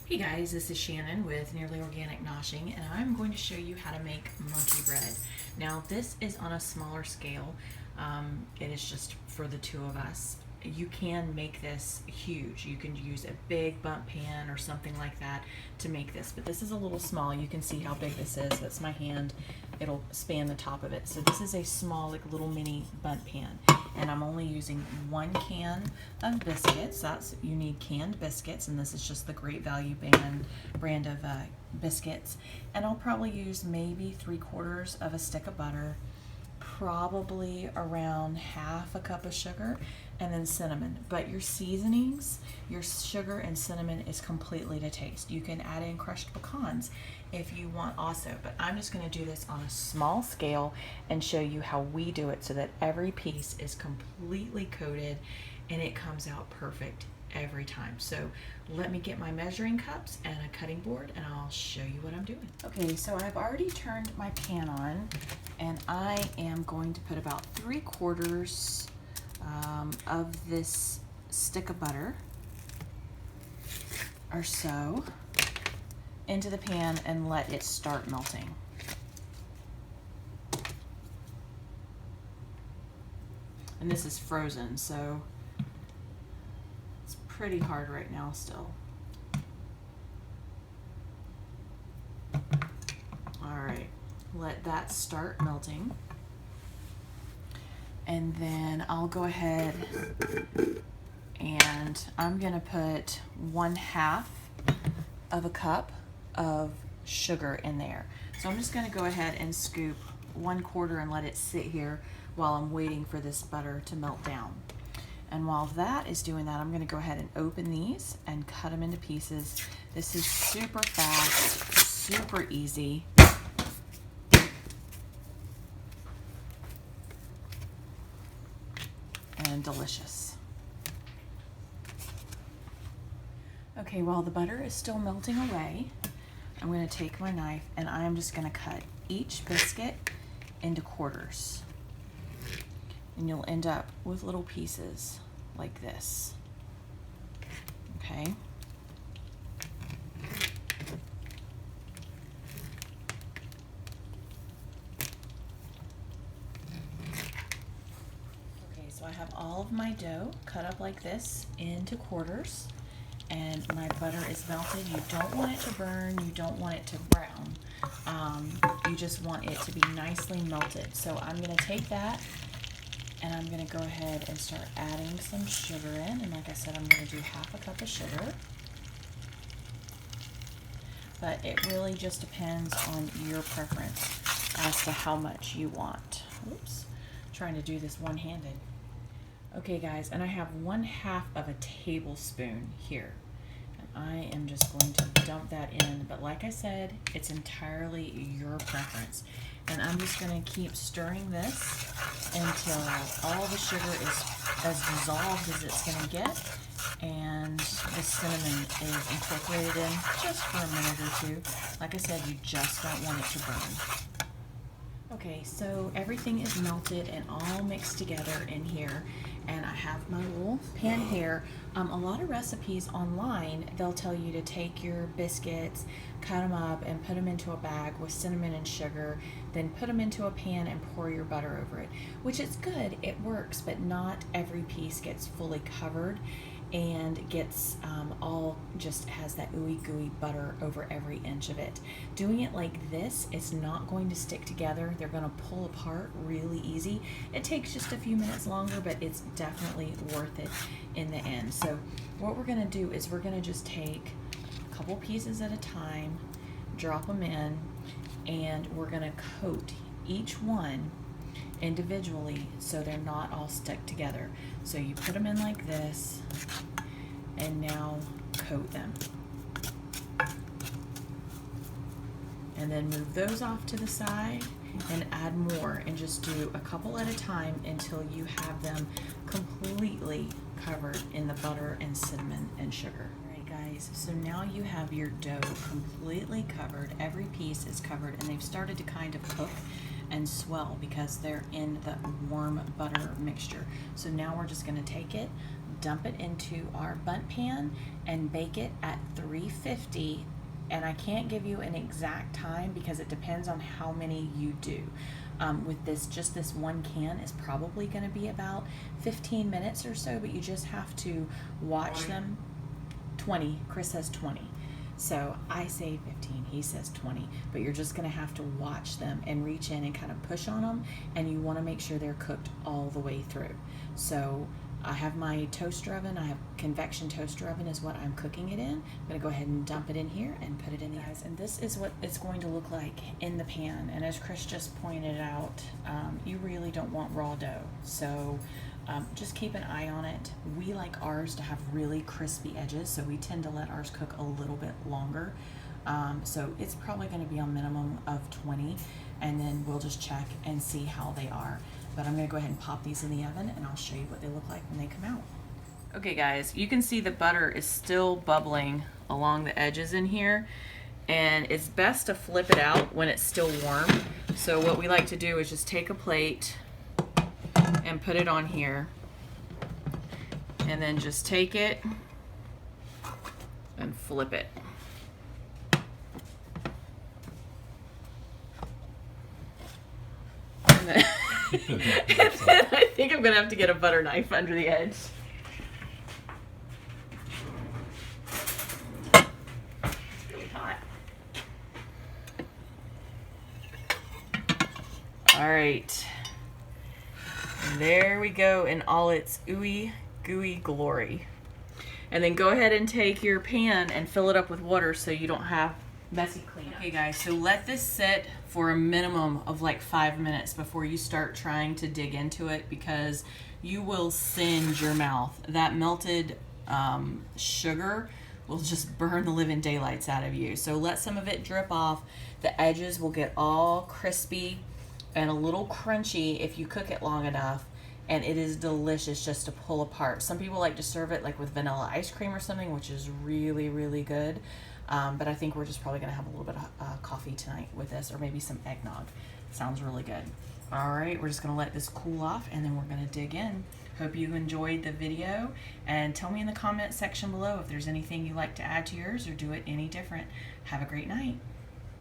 Hey guys, this is Shannon with Nearly Organic Noshing, and I'm going to show you how to make monkey bread. Now this is on a smaller scale. It is just for the two of us. You can make this huge. You can use a big Bundt pan or something like that to make this, but this is a little small. You can see how big this is. That's my hand. It'll span the top of it. So this is a small, like little mini Bundt pan, and I'm only using 1 can of biscuits. You need canned biscuits, and this is just the Great Value brand of biscuits. And I'll probably use maybe 3/4 of a stick of butter, probably around half a cup of sugar, and then cinnamon. But your seasonings, your sugar and cinnamon is completely to taste. You can add in crushed pecans if you want also, but I'm just going to do this on a small scale and show you how we do it so that every piece is completely coated and it comes out perfect every time. So let me get my measuring cups and a cutting board and I'll show you what I'm doing. Okay, so I've already turned my pan on and I am going to put about 3/4 of this stick of butter or so into the pan and let it start melting. And this is frozen, so it's pretty hard right now still. All right, let that start melting. And then I'll go ahead and I'm gonna put 1/2 of a cup of sugar in there. So I'm just gonna go ahead and scoop 1/4 and let it sit here while I'm waiting for this butter to melt down. And while that is doing that, I'm gonna go ahead and open these and cut them into pieces. This is super fast, super easy. And delicious. Okay, while the butter is still melting away, I'm going to take my knife and I'm just going to cut each biscuit into quarters. And you'll end up with little pieces like this. Okay? So I have all of my dough cut up like this into quarters, and my butter is melted. You don't want it to burn, you don't want it to brown. You just want it to be nicely melted. So I'm going to take that and I'm going to go ahead and start adding some sugar in. And like I said, I'm going to do 1/2 cup of sugar. But it really just depends on your preference as to how much you want. Oops, trying to do this one-handed. Okay guys, and I have 1/2 of a tablespoon here. And I am just going to dump that in, but like I said, it's entirely your preference. And I'm just gonna keep stirring this until all the sugar is as dissolved as it's gonna get, and the cinnamon is incorporated in just for a minute or two. Like I said, you just don't want it to burn. Okay, so everything is melted and all mixed together in here, and I have my little pan here. A lot of recipes online, they'll tell you to take your biscuits, cut them up, and put them into a bag with cinnamon and sugar, then put them into a pan and pour your butter over it, which is good, it works, but not every piece gets fully covered and gets all just has that ooey gooey butter over every inch of it. Doing it like this, it's not going to stick together. They're going to pull apart really easy. It takes just a few minutes longer, but it's definitely worth it in the end. So what we're going to do is we're going to just take a couple pieces at a time, drop them in, and we're going to coat each one individually so they're not all stuck together. So you put them in like this and now coat them. And then move those off to the side and add more and just do a couple at a time until you have them completely covered in the butter and cinnamon and sugar. Alright guys, so now you have your dough completely covered. Every piece is covered and they've started to kind of cook and swell because they're in the warm butter mixture. So now we're just going to take it, dump it into our Bundt pan and bake it at 350. And I can't give you an exact time because it depends on how many you do. With this, just this one can is probably going to be about 15 minutes or so, but you just have to watch them. 20. Chris says 20. So I say 15, he says 20, but you're just going to have to watch them and reach in and kind of push on them, and you want to make sure they're cooked all the way through. So I have my toaster oven. I have convection toaster oven is what I'm cooking it in. I'm going to go ahead and dump it in here and put it in the eyes. And this is what it's going to look like in the pan. And as Chris just pointed out, you really don't want raw dough. So just keep an eye on it. We like ours to have really crispy edges, so we tend to let ours cook a little bit longer. So it's probably going to be a minimum of 20, and then we'll just check and see how they are. But I'm going to go ahead and pop these in the oven, and I'll show you what they look like when they come out. Okay guys, you can see the butter is still bubbling along the edges in here, and it's best to flip it out when it's still warm. So what we like to do is just take a plate and put it on here, and then just take it and flip it. And then, and then I think I'm gonna have to get a butter knife under the edge. It's really hot. All right. There we go in all its ooey gooey glory. And then go ahead and take your pan and fill it up with water so you don't have messy cleanup. Okay guys, so let this sit for a minimum of like 5 minutes before you start trying to dig into it, because you will singe your mouth. That melted sugar will just burn the living daylights out of you. So let some of it drip off. The edges will get all crispy and a little crunchy if you cook it long enough, and it is delicious just to pull apart. Some people like to serve it like with vanilla ice cream or something, which is really, really good. But I think we're just probably gonna have a little bit of coffee tonight with this, or maybe some eggnog. Sounds really good. All right, we're just gonna let this cool off, and then we're gonna dig in. Hope you enjoyed the video, and tell me in the comment section below if there's anything you'd like to add to yours or do it any different. Have a great night.